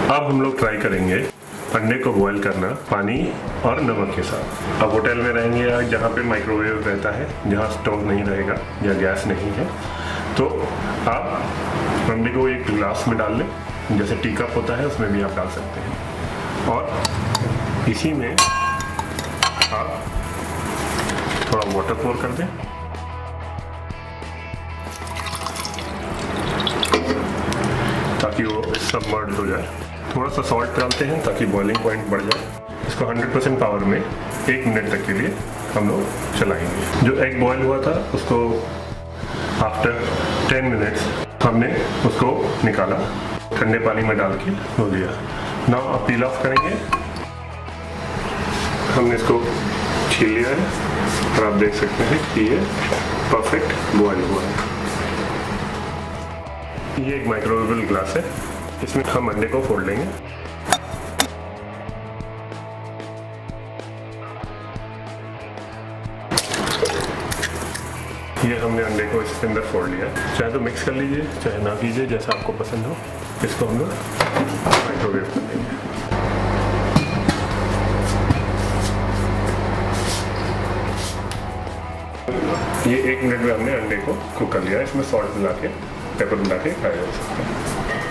अब हम लोग ट्राई करेंगे अंडे को बॉईल करना पानी और नमक के साथ। अब होटल में रहेंगे या जहाँ पे माइक्रोवेव रहता है, जहाँ स्टोव नहीं रहेगा या गैस नहीं है, तो आप अंडे को एक गिलास में डाल लें, जैसे टी कप होता है उसमें भी आप डाल सकते हैं। और इसी में आप थोड़ा वाटर पोर कर दें, ताकि वो सबमर्ज हो जाए। थोड़ा सा सॉल्ट डालते हैं ताकि बॉइलिंग पॉइंट बढ़ जाए। इसको 100% पावर में 1 मिनट तक के लिए हम लोग चलाएंगे। जो एग बॉयल हुआ था उसको आफ्टर 10 मिनट्स हमने उसको निकाला, ठंडे पानी में डाल के धो दिया। नाउ अब पील ऑफ करेंगे। हमने इसको छील लिया है और आप देख सकते हैं कि ये परफेक्ट बॉयल हुआ है। ये एक माइक्रोवेवेबल ग्लास है, इसमें हम अंडे को फोड़ लेंगे। ये हमने अंडे को इसके अंदर फोड़ लिया। चाहे तो मिक्स कर लीजिए, चाहे ना कीजिए, जैसा आपको पसंद हो। इसको हम लोग माइक्रोवेव कर लेंगे। ये 1 मिनट में हमने अंडे को कुक कर लिया। इसमें सॉल्ट मिला के, पेपर मिला के खाया जा सकता है।